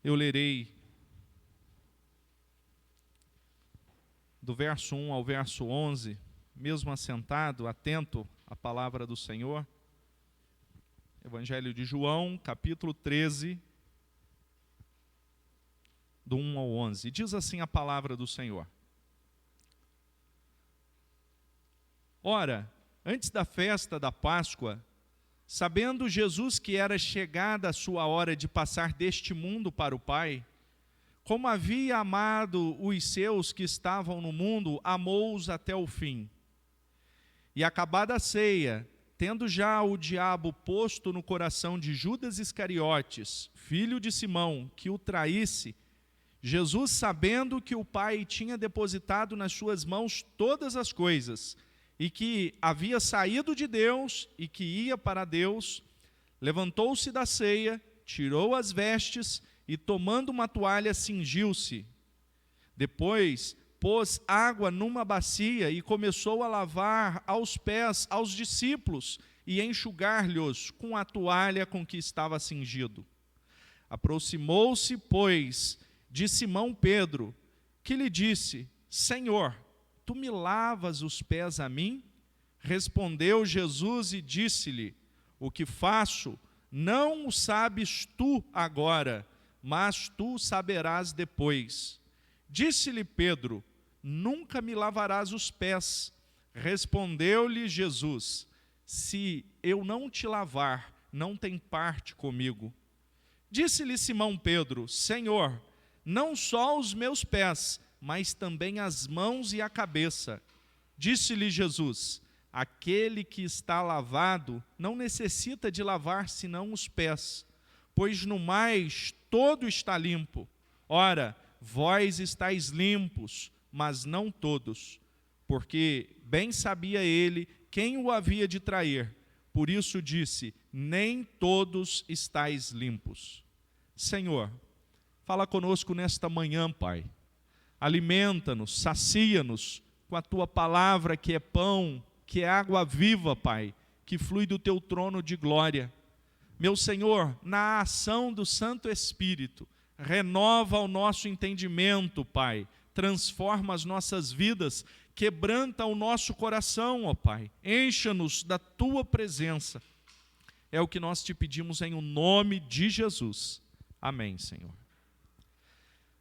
Eu lerei do verso 1 ao verso 11, mesmo assentado, atento à palavra do Senhor. Evangelho de João, capítulo 13, do 1 ao 11. Diz assim a palavra do Senhor. Ora, antes da festa da Páscoa, sabendo Jesus que era chegada a sua hora de passar deste mundo para o Pai, como havia amado os seus que estavam no mundo, amou-os até o fim. E acabada a ceia, tendo já o diabo posto no coração de Judas Iscariotes, filho de Simão, que o traísse, Jesus, sabendo que o Pai tinha depositado nas suas mãos todas as coisas, e que havia saído de Deus e que ia para Deus, levantou-se da ceia, tirou as vestes e, tomando uma toalha, cingiu-se. Depois, pôs água numa bacia e começou a lavar aos pés aos discípulos e enxugar-lhes com a toalha com que estava cingido. Aproximou-se, pois, de Simão Pedro, que lhe disse: Senhor, tu me lavas os pés a mim? Respondeu Jesus e disse-lhe: o que faço não o sabes tu agora, mas tu saberás depois. Disse-lhe Pedro: nunca me lavarás os pés. Respondeu-lhe Jesus: se eu não te lavar, não tem parte comigo. Disse-lhe Simão Pedro: Senhor, não só os meus pés, mas também as mãos e a cabeça. Disse-lhe Jesus: aquele que está lavado não necessita de lavar senão os pés, pois no mais todo está limpo. Ora, vós estáis limpos, mas não todos, porque bem sabia ele quem o havia de trair. Por isso disse: nem todos estáis limpos. Senhor, fala conosco nesta manhã, Pai. Alimenta-nos, sacia-nos com a Tua palavra, que é pão, que é água viva, Pai, que flui do Teu trono de glória. Meu Senhor, na ação do Santo Espírito, renova o nosso entendimento, Pai, transforma as nossas vidas, quebranta o nosso coração, ó Pai, encha-nos da Tua presença. É o que nós te pedimos em o nome de Jesus. Amém, Senhor.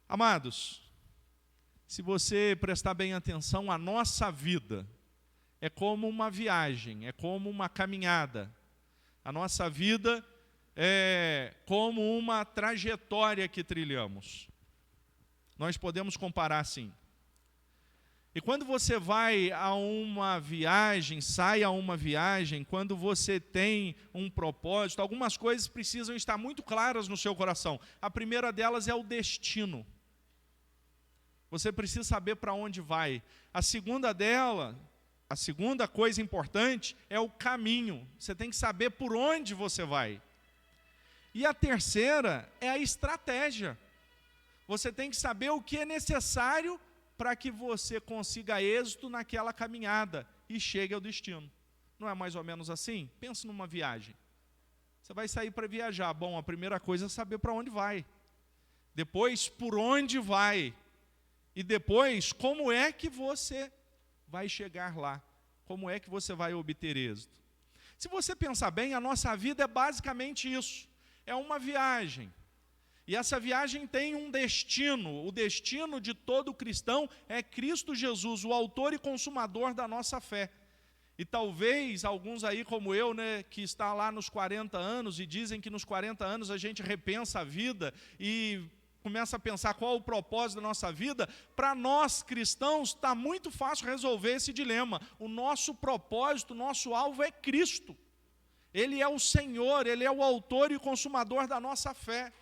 Amados, se você prestar bem atenção, a nossa vida é como uma viagem, é como uma caminhada. A nossa vida é como uma trajetória que trilhamos. Nós podemos comparar assim. E quando você vai a uma viagem, sai a uma viagem, quando você tem um propósito, algumas coisas precisam estar muito claras no seu coração. A primeira delas é o destino. Você precisa saber para onde vai. A segunda coisa importante é o caminho. Você tem que saber por onde você vai. E a terceira é a estratégia. Você tem que saber o que é necessário para que você consiga êxito naquela caminhada e chegue ao destino. Não é mais ou menos assim? Pensa numa viagem. Você vai sair para viajar. Bom, a primeira coisa é saber para onde vai. Depois, por onde vai. E depois, como é que você vai chegar lá? Como é que você vai obter êxito? Se você pensar bem, a nossa vida é basicamente isso. É uma viagem. E essa viagem tem um destino. O destino de todo cristão é Cristo Jesus, o autor e consumador da nossa fé. E talvez alguns aí como eu, né, que está lá nos 40 anos e dizem que nos 40 anos a gente repensa a vida e começa a pensar qual o propósito da nossa vida. Para nós cristãos está muito fácil resolver esse dilema. O nosso propósito, o nosso alvo é Cristo. Ele é o Senhor, Ele é o autor e consumador da nossa fé.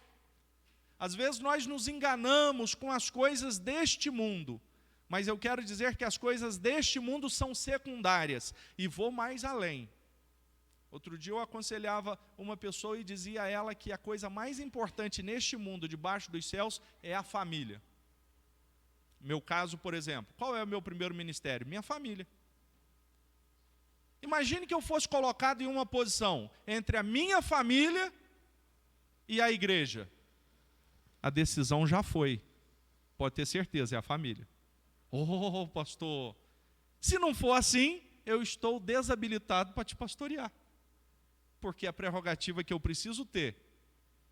Às vezes nós nos enganamos com as coisas deste mundo, mas eu quero dizer que as coisas deste mundo são secundárias, e vou mais além. Outro dia eu aconselhava uma pessoa e dizia a ela que a coisa mais importante neste mundo, debaixo dos céus, é a família. Meu caso, por exemplo, qual é o meu primeiro ministério? Minha família. Imagine que eu fosse colocado em uma posição entre a minha família e a igreja. a decisão já foi. Pode ter certeza, é a família. Oh, pastor, se não for assim, eu estou desabilitado para te pastorear. Porque a prerrogativa que eu preciso ter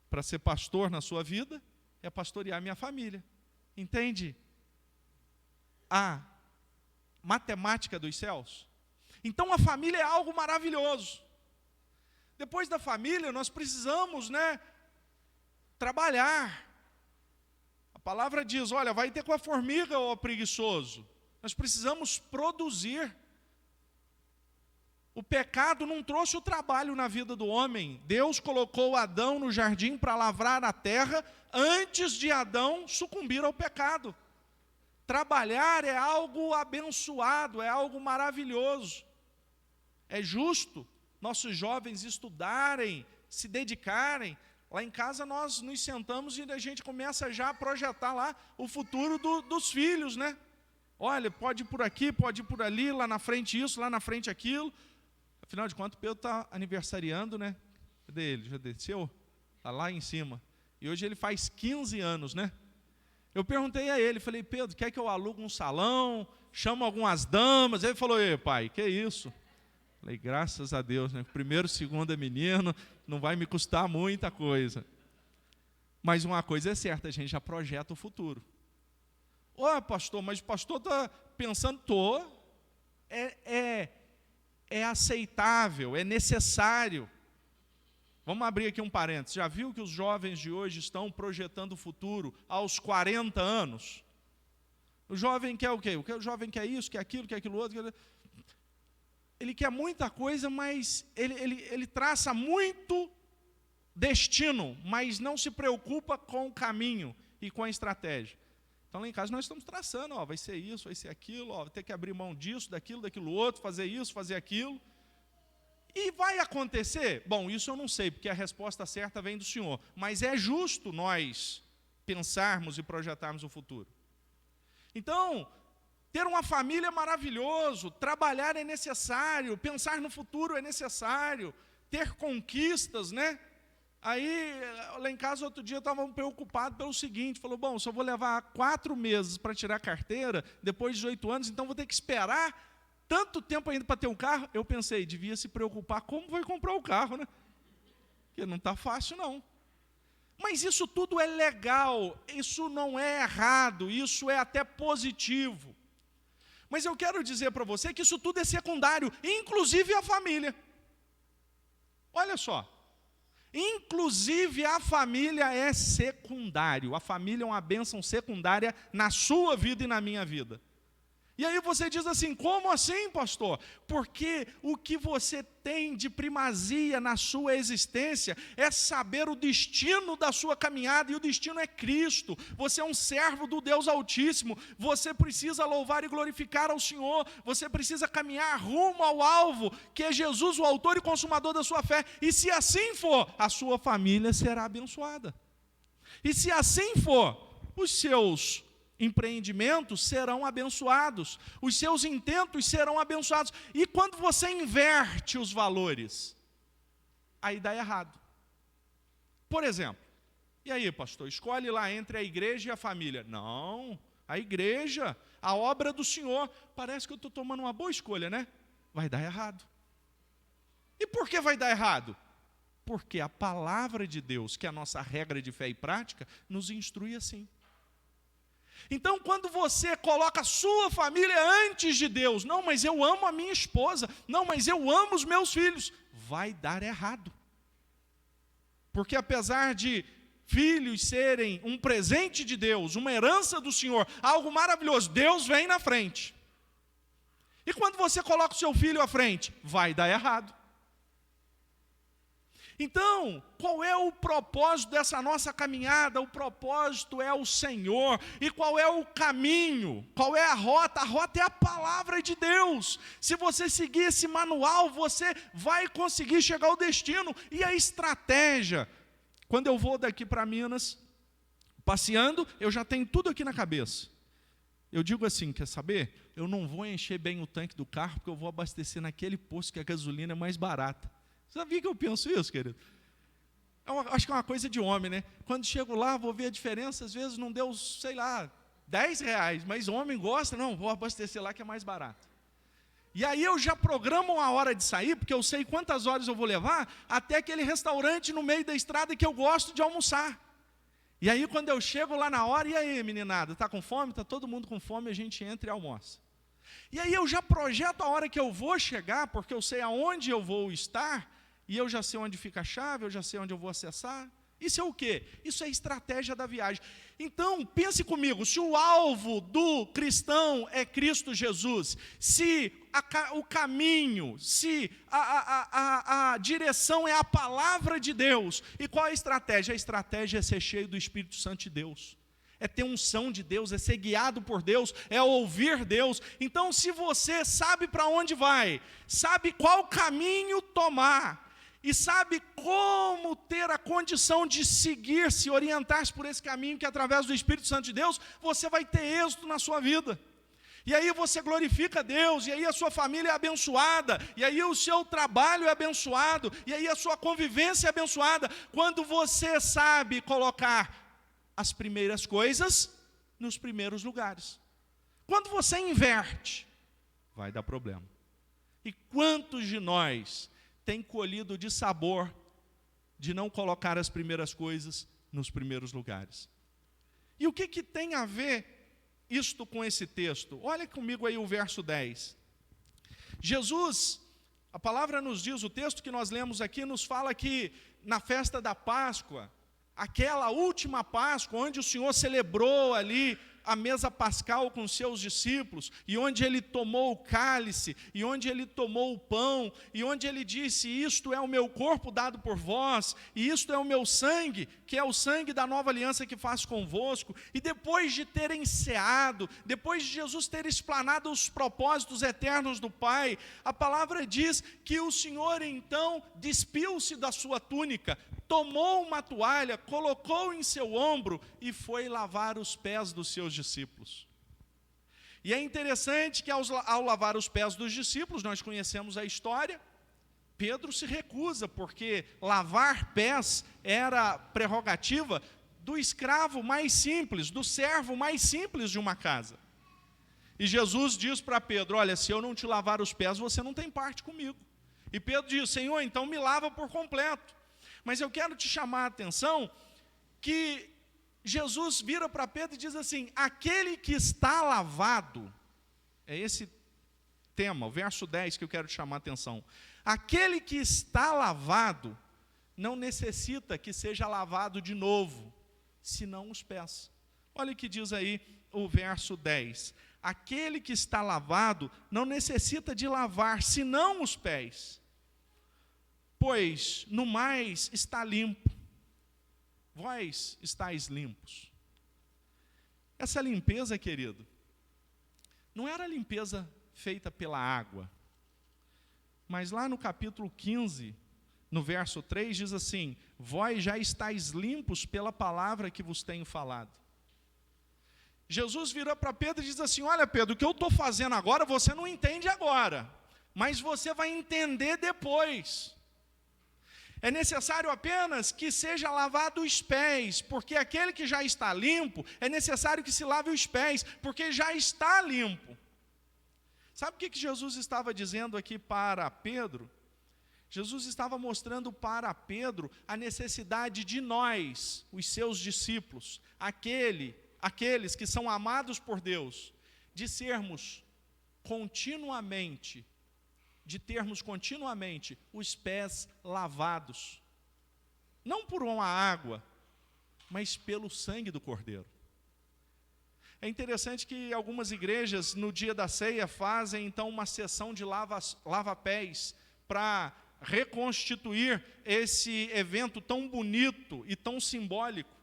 para ser pastor na sua vida é pastorear minha família. Entende? A matemática dos céus. Então a família é algo maravilhoso. Depois da família nós precisamos, trabalhar. A palavra diz, olha, vai ter com a formiga, ó preguiçoso. Nós precisamos produzir. O pecado não trouxe o trabalho na vida do homem. Deus colocou Adão no jardim para lavrar a terra antes de Adão sucumbir ao pecado. Trabalhar é algo abençoado, é algo maravilhoso. É justo nossos jovens estudarem, se dedicarem. Lá em casa nós nos sentamos e a gente começa já a projetar lá o futuro dos filhos, Olha, pode ir por aqui, pode ir por ali, lá na frente isso, lá na frente aquilo. Afinal de contas, o Pedro está aniversariando, Cadê ele? Já desceu? Está lá em cima. E hoje ele faz 15 anos, Eu perguntei a ele, falei, Pedro, quer que eu alugue um salão? Chamo algumas damas? Ele falou, ei, pai, que isso? Falei, graças a Deus, Primeiro, segundo é menino, não vai me custar muita coisa. Mas uma coisa é certa, a gente já projeta o futuro. Ô, pastor, mas o pastor está pensando, é aceitável, é necessário. Vamos abrir aqui um parênteses. Já viu que os jovens de hoje estão projetando o futuro aos 40 anos? O jovem quer o quê? O jovem quer isso, quer aquilo outro. Ele quer muita coisa, mas ele traça muito destino, mas não se preocupa com o caminho e com a estratégia. Então lá em casa nós estamos traçando, vai ser isso, vai ser aquilo, vai ter que abrir mão disso, daquilo outro, fazer isso, fazer aquilo. E vai acontecer? Bom, isso eu não sei, porque a resposta certa vem do Senhor. Mas é justo nós pensarmos e projetarmos o futuro. Então, ter uma família é maravilhoso, trabalhar é necessário, pensar no futuro é necessário, ter conquistas, Aí, lá em casa, outro dia, eu estava preocupado pelo seguinte, falou, bom, se eu vou levar 4 meses para tirar a carteira, depois de 18 anos, então vou ter que esperar tanto tempo ainda para ter um carro. Eu pensei, devia se preocupar como vai comprar o carro, Porque não está fácil, não. Mas isso tudo é legal, isso não é errado, isso é até positivo. Mas eu quero dizer para você que isso tudo é secundário, inclusive a família. Olha só. Inclusive a família é secundário. A família é uma bênção secundária na sua vida e na minha vida. E aí você diz assim, como assim, pastor? Porque o que você tem de primazia na sua existência é saber o destino da sua caminhada, e o destino é Cristo. Você é um servo do Deus Altíssimo, você precisa louvar e glorificar ao Senhor, você precisa caminhar rumo ao alvo, que é Jesus, o autor e consumador da sua fé. E se assim for, a sua família será abençoada. E se assim for, os seus empreendimentos serão abençoados, os seus intentos serão abençoados. E quando você inverte os valores, aí dá errado. Por exemplo, e aí, pastor, escolhe lá entre a igreja e a família. Não, a igreja, a obra do Senhor. Parece que eu estou tomando uma boa escolha, Vai dar errado. E por que vai dar errado? Porque a palavra de Deus, que é a nossa regra de fé e prática, nos instrui assim. Então, quando você coloca a sua família antes de Deus, não, mas eu amo a minha esposa, não, mas eu amo os meus filhos, vai dar errado. Porque apesar de filhos serem um presente de Deus, uma herança do Senhor, algo maravilhoso, Deus vem na frente. E quando você coloca o seu filho à frente, vai dar errado. Então, qual é o propósito dessa nossa caminhada? O propósito é o Senhor. E qual é o caminho? Qual é a rota? A rota é a palavra de Deus. Se você seguir esse manual, você vai conseguir chegar ao destino. E a estratégia? Quando eu vou daqui para Minas, passeando, eu já tenho tudo aqui na cabeça. Eu digo assim, quer saber? Eu não vou encher bem o tanque do carro, porque eu vou abastecer naquele posto que a gasolina é mais barata. Sabia que eu penso isso, querido? Eu acho que é uma coisa de homem, né? Quando chego lá, vou ver a diferença, às vezes não deu, sei lá, R$10, mas homem gosta, não, vou abastecer lá que é mais barato. E aí eu já programo a hora de sair, porque eu sei quantas horas eu vou levar, até aquele restaurante no meio da estrada que eu gosto de almoçar. E aí quando eu chego lá na hora, e aí meninada, está com fome? Está todo mundo com fome, a gente entra e almoça. E aí eu já projeto a hora que eu vou chegar, porque eu sei aonde eu vou estar, e eu já sei onde fica a chave, eu já sei onde eu vou acessar. Isso é o quê? Isso é estratégia da viagem. Então, pense comigo, se o alvo do cristão é Cristo Jesus, se o caminho, se a direção é a palavra de Deus, e qual é a estratégia? A estratégia é ser cheio do Espírito Santo de Deus. É ter unção de Deus, é ser guiado por Deus, é ouvir Deus. Então, se você sabe para onde vai, sabe qual caminho tomar, e sabe como ter a condição de seguir, se orientar-se por esse caminho, que através do Espírito Santo de Deus, você vai ter êxito na sua vida. E aí você glorifica Deus, e aí a sua família é abençoada, e aí o seu trabalho é abençoado, e aí a sua convivência é abençoada, quando você sabe colocar as primeiras coisas nos primeiros lugares. Quando você inverte, vai dar problema. E quantos de nós tem colhido de sabor de não colocar as primeiras coisas nos primeiros lugares? E o que tem a ver isto com esse texto? Olha comigo aí o verso 10. Jesus, a palavra nos diz, o texto que nós lemos aqui nos fala que na festa da Páscoa, aquela última Páscoa, onde o Senhor celebrou ali a mesa pascal com seus discípulos, e onde ele tomou o cálice, e onde ele tomou o pão, e onde ele disse: isto é o meu corpo dado por vós, e isto é o meu sangue, que é o sangue da nova aliança que faço convosco. E depois de ter enceado, depois de Jesus ter explanado os propósitos eternos do Pai, a palavra diz que o Senhor então despiu-se da sua túnica, tomou uma toalha, colocou em seu ombro e foi lavar os pés dos seus discípulos. E é interessante que ao lavar os pés dos discípulos, nós conhecemos a história, Pedro se recusa, porque lavar pés era prerrogativa do escravo mais simples, do servo mais simples de uma casa. E Jesus diz para Pedro: olha, se eu não te lavar os pés, você não tem parte comigo. E Pedro diz: Senhor, então me lava por completo. Mas eu quero te chamar a atenção que Jesus vira para Pedro e diz assim: aquele que está lavado, é esse tema, o verso 10 que eu quero te chamar a atenção. Aquele que está lavado não necessita que seja lavado de novo, senão os pés. Olha o que diz aí o verso 10. Aquele que está lavado não necessita de lavar, senão os pés, pois no mais está limpo, vós estáis limpos. Essa limpeza, querido, não era limpeza feita pela água, mas lá no capítulo 15, no verso 3, diz assim: vós já estáis limpos pela palavra que vos tenho falado. Jesus vira para Pedro e diz assim: olha, Pedro, o que eu estou fazendo agora, você não entende agora, mas você vai entender depois. É necessário apenas que seja lavado os pés, porque aquele que já está limpo, é necessário que se lave os pés, porque já está limpo. Sabe o que Jesus estava dizendo aqui para Pedro? Jesus estava mostrando para Pedro a necessidade de nós, os seus discípulos, aqueles que são amados por Deus, de termos continuamente os pés lavados, não por uma água, mas pelo sangue do Cordeiro. É interessante que algumas igrejas no dia da ceia fazem então uma sessão de lava-pés para reconstituir esse evento tão bonito e tão simbólico.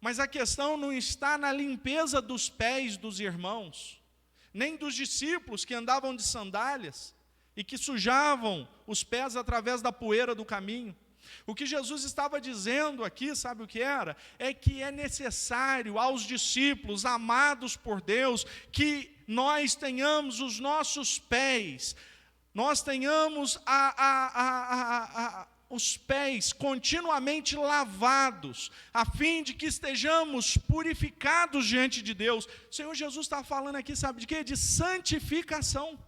Mas a questão não está na limpeza dos pés dos irmãos, nem dos discípulos que andavam de sandálias e que sujavam os pés através da poeira do caminho. O que Jesus estava dizendo aqui, sabe o que era? É que é necessário aos discípulos amados por Deus que nós tenhamos os nossos pés, nós tenhamos os pés continuamente lavados, a fim de que estejamos purificados diante de Deus. O Senhor Jesus está falando aqui, sabe de quê? De santificação.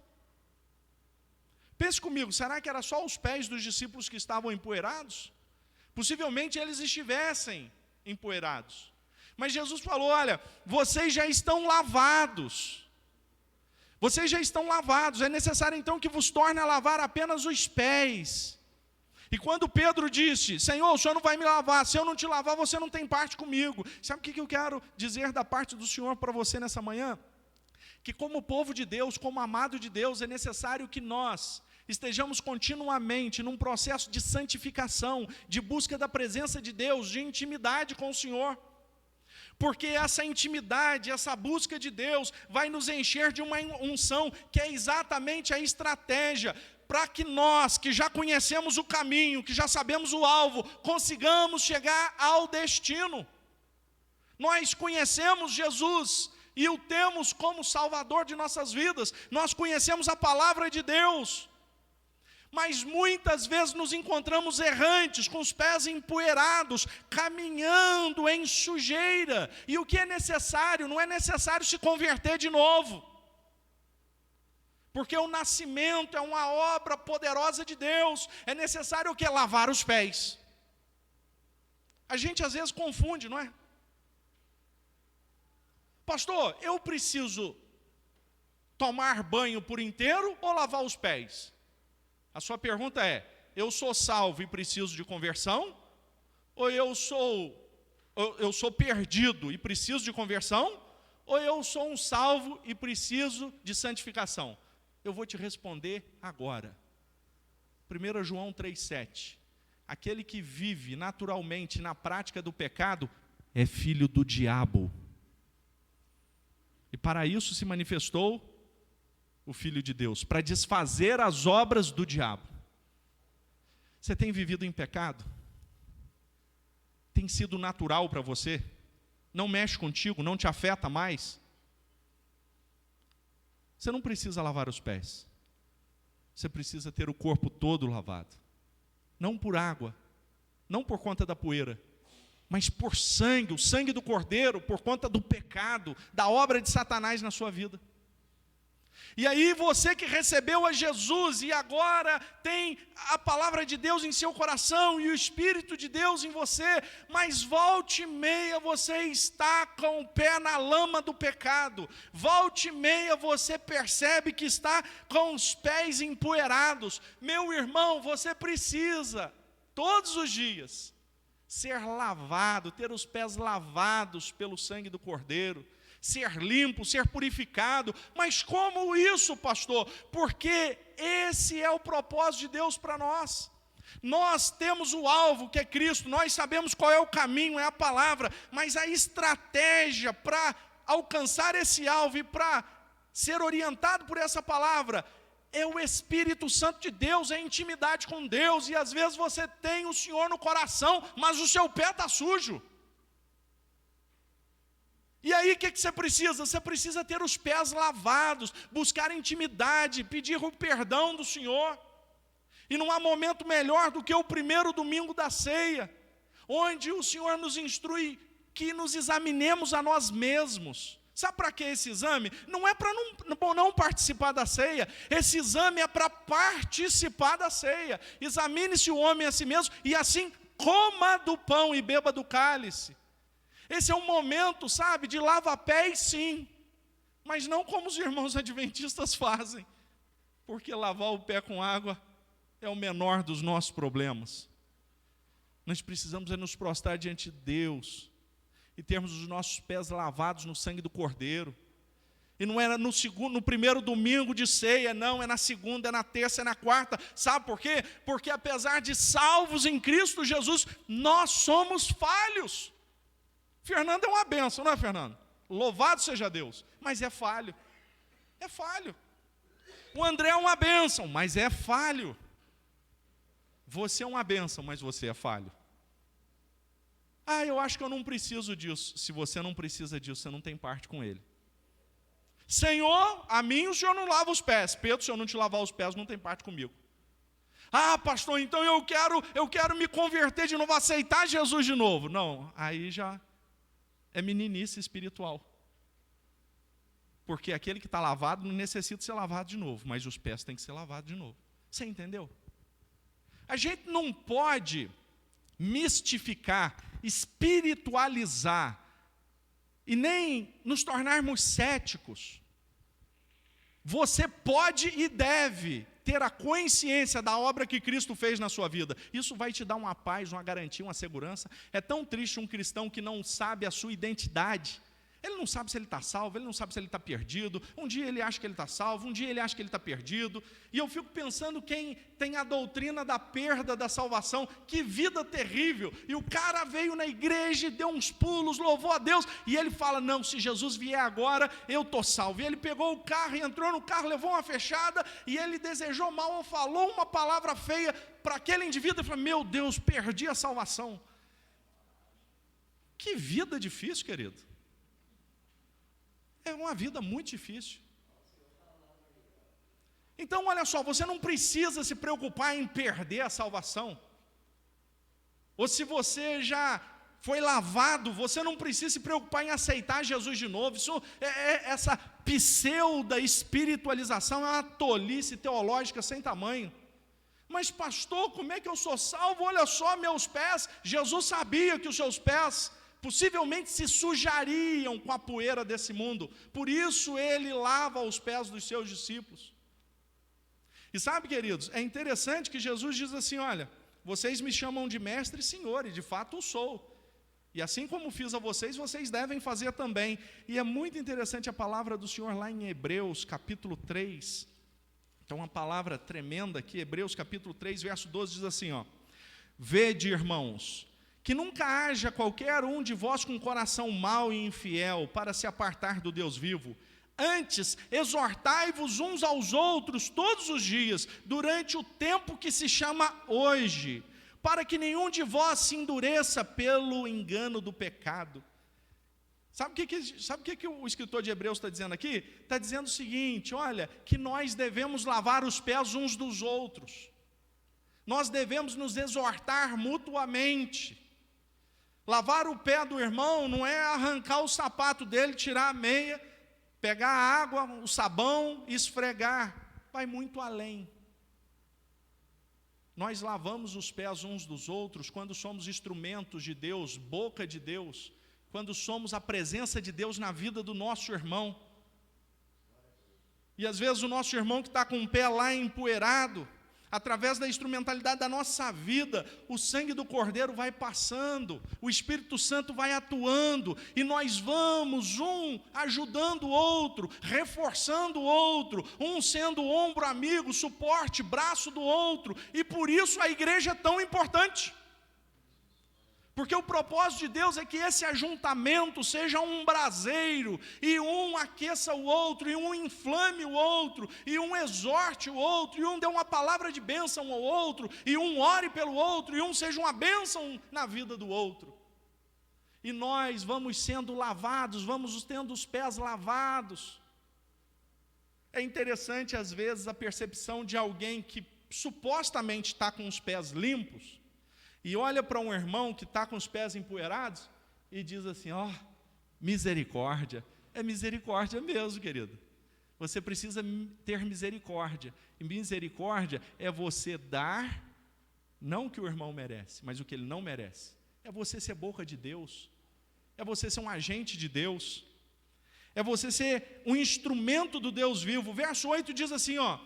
Pense comigo, será que era só os pés dos discípulos que estavam empoeirados? Possivelmente eles estivessem empoeirados. Mas Jesus falou, olha, vocês já estão lavados. Vocês já estão lavados, é necessário então que vos torne a lavar apenas os pés. E quando Pedro disse, Senhor, o Senhor não vai me lavar, se eu não te lavar, você não tem parte comigo. Sabe o que eu quero dizer da parte do Senhor para você nessa manhã? Que como povo de Deus, como amado de Deus, é necessário que nós estejamos continuamente num processo de santificação, de busca da presença de Deus, de intimidade com o Senhor. Porque essa intimidade, essa busca de Deus vai nos encher de uma unção, que é exatamente a estratégia para que nós, que já conhecemos o caminho, que já sabemos o alvo, consigamos chegar ao destino. Nós conhecemos Jesus e o temos como Salvador de nossas vidas, nós conhecemos a palavra de Deus, mas muitas vezes nos encontramos errantes, com os pés empoeirados, caminhando em sujeira, e o que é necessário? Não é necessário se converter de novo, porque o nascimento é uma obra poderosa de Deus. É necessário o quê? Lavar os pés. A gente às vezes confunde, não é? Pastor, eu preciso tomar banho por inteiro ou lavar os pés? A sua pergunta é, eu sou salvo e preciso de conversão? Ou eu sou perdido e preciso de conversão? Ou eu sou um salvo e preciso de santificação? Eu vou te responder agora. 1 João 3,7. Aquele que vive naturalmente na prática do pecado é filho do diabo. E para isso se manifestou o Filho de Deus, para desfazer as obras do diabo. Você tem vivido em pecado? Tem sido natural para você? Não mexe contigo, não te afeta mais? Você não precisa lavar os pés. Você precisa ter o corpo todo lavado. Não por água, não por conta da poeira, mas por sangue, o sangue do Cordeiro, por conta do pecado, da obra de Satanás na sua vida. E aí você que recebeu a Jesus e agora tem a palavra de Deus em seu coração e o Espírito de Deus em você, mas volte e meia você está com o pé na lama do pecado, volte e meia você percebe que está com os pés empoeirados. Meu irmão, você precisa, todos os dias, ser lavado, ter os pés lavados pelo sangue do Cordeiro, ser limpo, ser purificado. Mas como isso, pastor? Porque esse é o propósito de Deus para nós. Nós temos o alvo, que é Cristo, nós sabemos qual é o caminho, é a palavra, mas a estratégia para alcançar esse alvo e para ser orientado por essa palavra é o Espírito Santo de Deus, é a intimidade com Deus. E às vezes você tem o Senhor no coração, mas o seu pé está sujo. E aí o que você precisa? Você precisa ter os pés lavados, buscar intimidade, pedir o perdão do Senhor. E não há momento melhor do que o primeiro domingo da ceia, onde o Senhor nos instrui que nos examinemos a nós mesmos. Sabe para que esse exame? Não é para não participar da ceia, esse exame é para participar da ceia. Examine-se o homem a si mesmo e assim coma do pão e beba do cálice. Esse é um momento, sabe, de lava-pés, sim, mas não como os irmãos adventistas fazem, porque lavar o pé com água é o menor dos nossos problemas. Nós precisamos nos prostrar diante de Deus e termos os nossos pés lavados no sangue do Cordeiro. E não é no primeiro domingo de ceia, não, é na segunda, é na terça, é na quarta. Sabe por quê? Porque apesar de salvos em Cristo Jesus, nós somos falhos. Fernando é uma bênção, não é, Fernando? Louvado seja Deus, mas é falho. É falho. O André é uma bênção, mas é falho. Você é uma bênção, mas você é falho. Ah, eu acho que eu não preciso disso. Se você não precisa disso, você não tem parte com ele. Senhor, a mim o Senhor não lava os pés. Pedro, se eu não te lavar os pés, não tem parte comigo. Ah, pastor, então eu quero me converter de novo, aceitar Jesus de novo. Não, aí já é meninice espiritual. Porque aquele que está lavado não necessita ser lavado de novo, mas os pés têm que ser lavados de novo. Você entendeu? A gente não pode mistificar, espiritualizar e nem nos tornarmos céticos. Você pode e deve ter a consciência da obra que Cristo fez na sua vida. Isso vai te dar uma paz, uma garantia, uma segurança. É tão triste um cristão que não sabe a sua identidade. Ele não sabe se ele está salvo, ele não sabe se ele está perdido. Um dia ele acha que ele está salvo, um dia ele acha que ele está perdido. E eu fico pensando, quem tem a doutrina da perda da salvação, que vida terrível. E o cara veio na igreja, deu uns pulos, louvou a Deus, e ele fala, não, se Jesus vier agora, eu estou salvo. E ele pegou o carro e entrou no carro, levou uma fechada, e ele desejou mal ou falou uma palavra feia para aquele indivíduo, e falou, meu Deus, perdi a salvação. Que vida difícil, querido. É uma vida muito difícil. Então, olha só, você não precisa se preocupar em perder a salvação. Ou se você já foi lavado, você não precisa se preocupar em aceitar Jesus de novo. Isso essa pseudo-espiritualização é uma tolice teológica sem tamanho. Mas pastor, como é que eu sou salvo? Olha só meus pés. Jesus sabia que os seus pés possivelmente se sujariam com a poeira desse mundo. Por isso ele lava os pés dos seus discípulos. E sabe, queridos, é interessante que Jesus diz assim, olha, vocês me chamam de mestre e senhor, e de fato o sou. E assim como fiz a vocês, vocês devem fazer também. E é muito interessante a palavra do Senhor lá em Hebreus, capítulo 3. Então, uma palavra tremenda aqui, Hebreus, capítulo 3, verso 12, diz assim, ó, vede, irmãos, que nunca haja qualquer um de vós com coração mau e infiel para se apartar do Deus vivo. Antes, exortai-vos uns aos outros todos os dias, durante o tempo que se chama hoje, para que nenhum de vós se endureça pelo engano do pecado. Sabe o que o escritor de Hebreus está dizendo aqui? Está dizendo o seguinte, olha, que nós devemos lavar os pés uns dos outros. Nós devemos nos exortar mutuamente. Lavar o pé do irmão não é arrancar o sapato dele, tirar a meia, pegar a água, o sabão e esfregar. Vai muito além. Nós lavamos os pés uns dos outros quando somos instrumentos de Deus, boca de Deus, quando somos a presença de Deus na vida do nosso irmão. E às vezes o nosso irmão que está com o pé lá empoeirado, através da instrumentalidade da nossa vida, o sangue do Cordeiro vai passando, o Espírito Santo vai atuando, e nós vamos, um ajudando o outro, reforçando o outro, um sendo o ombro amigo, suporte, braço do outro, e por isso a igreja é tão importante. Porque o propósito de Deus é que esse ajuntamento seja um braseiro, e um aqueça o outro, e um inflame o outro, e um exorte o outro, e um dê uma palavra de bênção ao outro, e um ore pelo outro, e um seja uma bênção na vida do outro. E nós vamos sendo lavados, vamos tendo os pés lavados. É interessante às vezes a percepção de alguém que supostamente está com os pés limpos, e olha para um irmão que está com os pés empoeirados e diz assim, ó, misericórdia. É misericórdia mesmo, querido. Você precisa ter misericórdia. E misericórdia é você dar, não o que o irmão merece, mas o que ele não merece. É você ser boca de Deus. É você ser um agente de Deus. É você ser um instrumento do Deus vivo. O verso 8 diz assim, ó,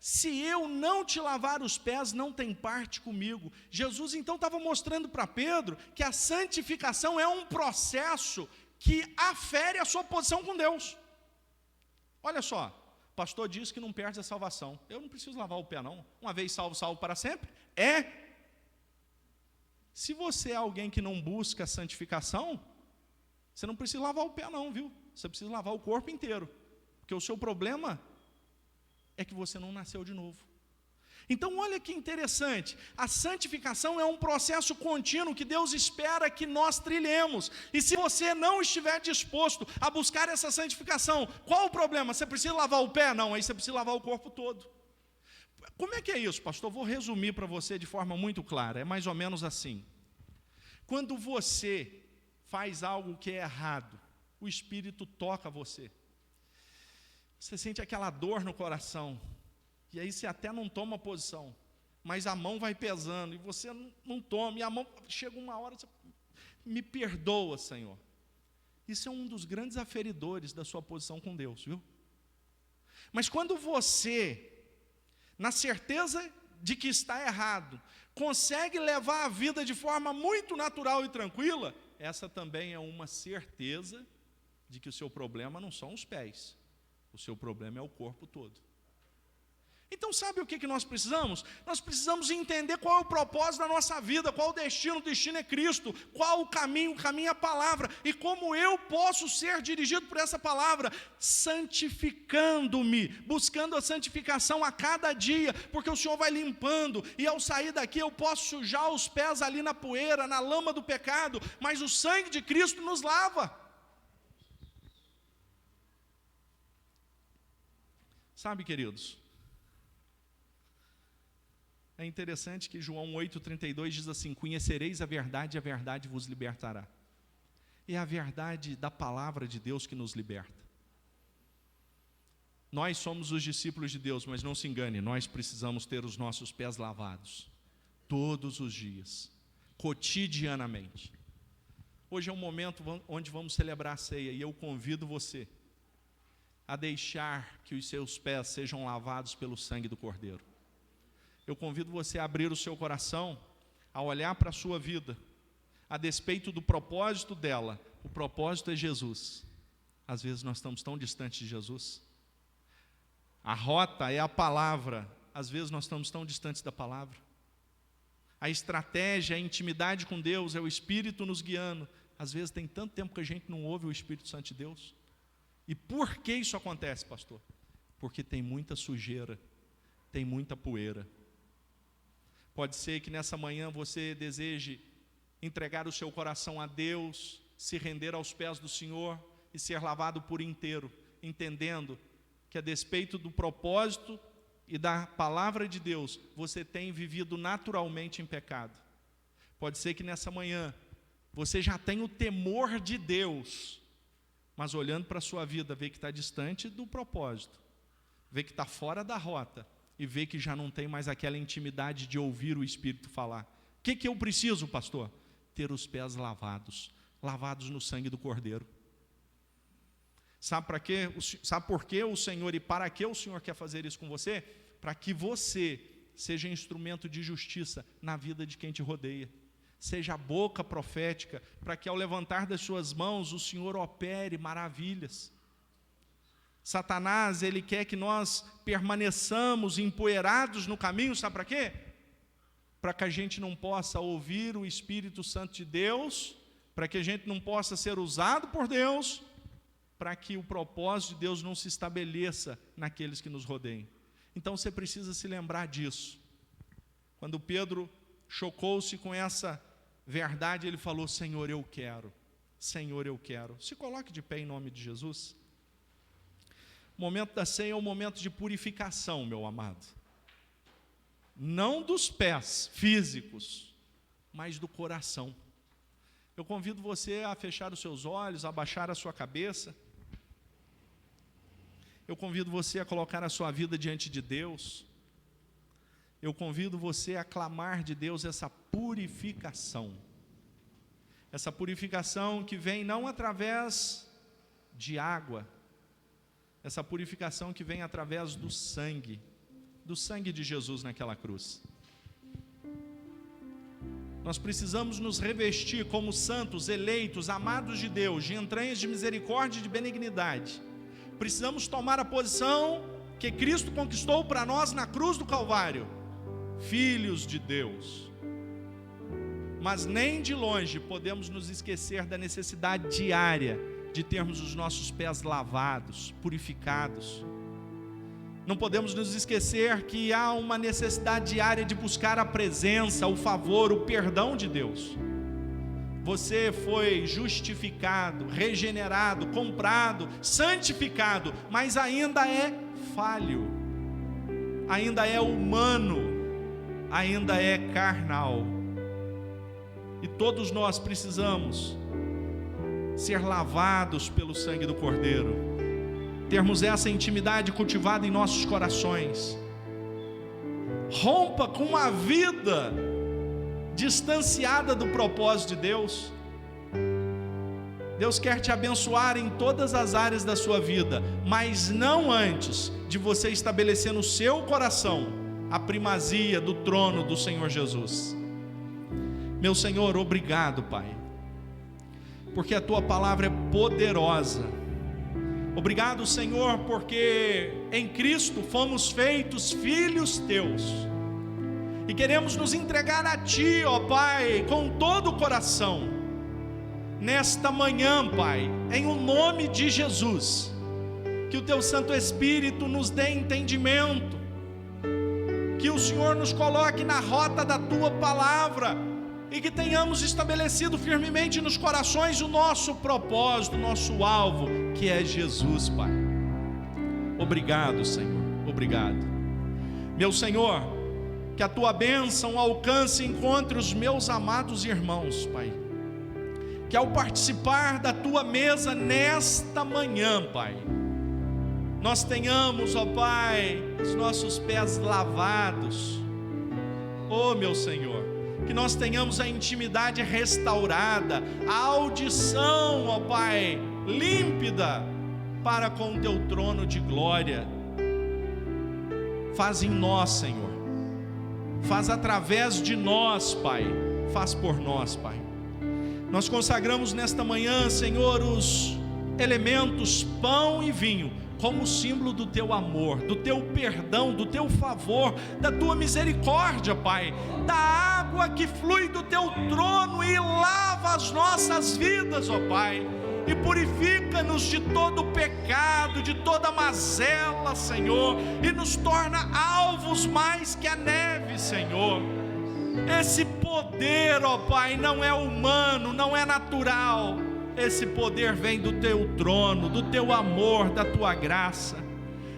se eu não te lavar os pés, não tem parte comigo. Jesus então estava mostrando para Pedro que a santificação é um processo que afere a sua posição com Deus. Olha só, o pastor diz que não perde a salvação. Eu não preciso lavar o pé não. Uma vez salvo, salvo para sempre. Se você é alguém que não busca a santificação, você não precisa lavar o pé não, viu? Você precisa lavar o corpo inteiro. Porque o seu problema é que você não nasceu de novo. Então olha que interessante, a santificação é um processo contínuo que Deus espera que nós trilhemos, e se você não estiver disposto a buscar essa santificação, qual o problema? Você precisa lavar o pé? Não, aí você precisa lavar o corpo todo. Como é que é isso, pastor? Vou resumir para você de forma muito clara. É mais ou menos assim. Quando você faz algo que é errado, o Espírito toca você. Você sente aquela dor no coração. E aí você até não toma posição. Mas a mão vai pesando e você não toma. E a mão, chega uma hora, você, me perdoa, Senhor. Isso é um dos grandes aferidores da sua posição com Deus, viu? Mas quando você, na certeza de que está errado, consegue levar a vida de forma muito natural e tranquila, essa também é uma certeza de que o seu problema não são os pés, o seu problema é o corpo todo. Então sabe o que nós precisamos? Nós precisamos entender qual é o propósito da nossa vida, qual o destino é Cristo, qual o caminho é a palavra, e como eu posso ser dirigido por essa palavra, santificando-me, buscando a santificação a cada dia, porque o Senhor vai limpando, e ao sair daqui eu posso sujar os pés ali na poeira, na lama do pecado, mas o sangue de Cristo nos lava. Sabe, queridos, é interessante que João 8,32 diz assim: conhecereis a verdade vos libertará. É a verdade da palavra de Deus que nos liberta. Nós somos os discípulos de Deus, mas não se engane, nós precisamos ter os nossos pés lavados, todos os dias, cotidianamente. Hoje é um momento onde vamos celebrar a ceia, e eu convido você a deixar que os seus pés sejam lavados pelo sangue do Cordeiro. Eu convido você a abrir o seu coração, a olhar para a sua vida, a despeito do propósito dela. O propósito é Jesus. Às vezes nós estamos tão distantes de Jesus. A rota é a palavra. Às vezes nós estamos tão distantes da palavra. A estratégia, a intimidade com Deus é o Espírito nos guiando. Às vezes tem tanto tempo que a gente não ouve o Espírito Santo de Deus. E por que isso acontece, pastor? Porque tem muita sujeira, tem muita poeira. Pode ser que nessa manhã você deseje entregar o seu coração a Deus, se render aos pés do Senhor e ser lavado por inteiro, entendendo que a despeito do propósito e da palavra de Deus, você tem vivido naturalmente em pecado. Pode ser que nessa manhã você já tenha o temor de Deus, mas olhando para a sua vida, vê que está distante do propósito, vê que está fora da rota, e vê que já não tem mais aquela intimidade de ouvir o Espírito falar. O que eu preciso, pastor? Ter os pés lavados no sangue do Cordeiro. Sabe para quê? Sabe por que o Senhor e para que o Senhor quer fazer isso com você? Para que você seja instrumento de justiça na vida de quem te rodeia. Seja a boca profética, para que ao levantar das suas mãos o Senhor opere maravilhas. Satanás, ele quer que nós permaneçamos empoeirados no caminho, sabe para quê? Para que a gente não possa ouvir o Espírito Santo de Deus, para que a gente não possa ser usado por Deus, para que o propósito de Deus não se estabeleça naqueles que nos rodeiam. Então você precisa se lembrar disso. Quando Pedro chocou-se com essa verdade, ele falou: Senhor, eu quero. Senhor, eu quero. Se coloque de pé em nome de Jesus. O momento da ceia é um momento de purificação, meu amado. Não dos pés físicos, mas do coração. Eu convido você a fechar os seus olhos, a baixar a sua cabeça. Eu convido você a colocar a sua vida diante de Deus. Eu convido você a clamar de Deus essa purificação. Essa purificação que vem não através de água, essa purificação que vem através do sangue de Jesus naquela cruz. Nós precisamos nos revestir como santos, eleitos, amados de Deus, de entranhas de misericórdia e de benignidade. Precisamos tomar a posição que Cristo conquistou para nós na cruz do Calvário, filhos de Deus. Mas nem de longe podemos nos esquecer da necessidade diária de termos os nossos pés lavados, purificados. Não podemos nos esquecer que há uma necessidade diária de buscar a presença, o favor, o perdão de Deus. Você foi justificado, regenerado, comprado, santificado, mas ainda é falho. ainda é humano, ainda é carnal. E todos nós precisamos ser lavados pelo sangue do Cordeiro, termos essa intimidade cultivada em nossos corações. Rompa com a vida distanciada do propósito de Deus. Deus quer te abençoar em todas as áreas da sua vida, mas não antes de você estabelecer no seu coração a primazia do trono do Senhor Jesus. Meu Senhor, obrigado, Pai, porque a Tua palavra é poderosa. Obrigado, Senhor, porque em Cristo fomos feitos filhos Teus, e queremos nos entregar a Ti, ó Pai, com todo o coração, nesta manhã, Pai, em o nome de Jesus. Que o Teu Santo Espírito nos dê entendimento, que o Senhor nos coloque na rota da Tua palavra, e que tenhamos estabelecido firmemente nos corações o nosso propósito, o nosso alvo, que é Jesus, Pai. Obrigado, Senhor, obrigado. Meu Senhor, que a Tua bênção alcance e encontre os meus amados irmãos, Pai, que ao participar da Tua mesa nesta manhã, Pai, nós tenhamos, ó Pai, os nossos pés lavados, ó meu Senhor, que nós tenhamos a intimidade restaurada, a audição, ó Pai, límpida para com o Teu trono de glória. Faz em nós, Senhor, faz através de nós, Pai, faz por nós, Pai. Nós consagramos nesta manhã, Senhor, os elementos pão e vinho como símbolo do Teu amor, do Teu perdão, do Teu favor, da Tua misericórdia, Pai, da água que flui do Teu trono e lava as nossas vidas, ó Pai, e purifica-nos de todo pecado, de toda mazela, Senhor, e nos torna alvos mais que a neve, Senhor. Esse poder, ó Pai, não é humano, não é natural. Esse poder vem do Teu trono, do Teu amor, da Tua graça.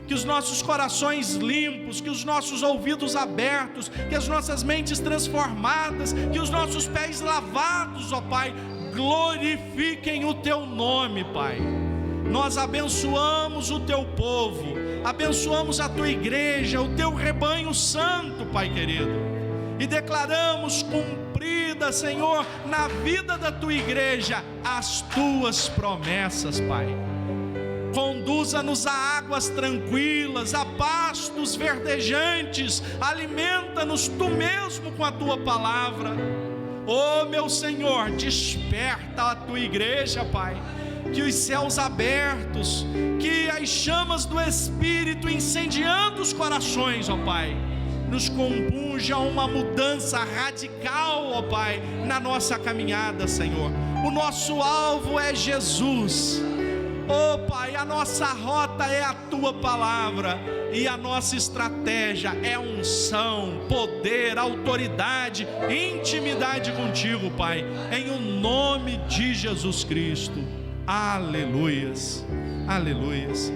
Que os nossos corações limpos, que os nossos ouvidos abertos, que as nossas mentes transformadas, que os nossos pés lavados, ó Pai, glorifiquem o Teu nome, Pai. Nós abençoamos o Teu povo, abençoamos a Tua igreja, o Teu rebanho santo, Pai querido, e declaramos cumprida, Senhor, na vida da Tua igreja, as Tuas promessas, Pai. Conduza-nos a águas tranquilas, a pastos verdejantes, alimenta-nos Tu mesmo com a Tua palavra. Oh meu Senhor, desperta a Tua igreja, Pai, que os céus abertos, que as chamas do Espírito incendiando os corações, ó Pai, nos compunja uma mudança radical, ó Pai, na nossa caminhada, Senhor. O nosso alvo é Jesus. Oh Pai, a nossa rota é a Tua palavra, e a nossa estratégia é unção, poder, autoridade, intimidade contigo, Pai, em o nome de Jesus Cristo. Aleluias, aleluias.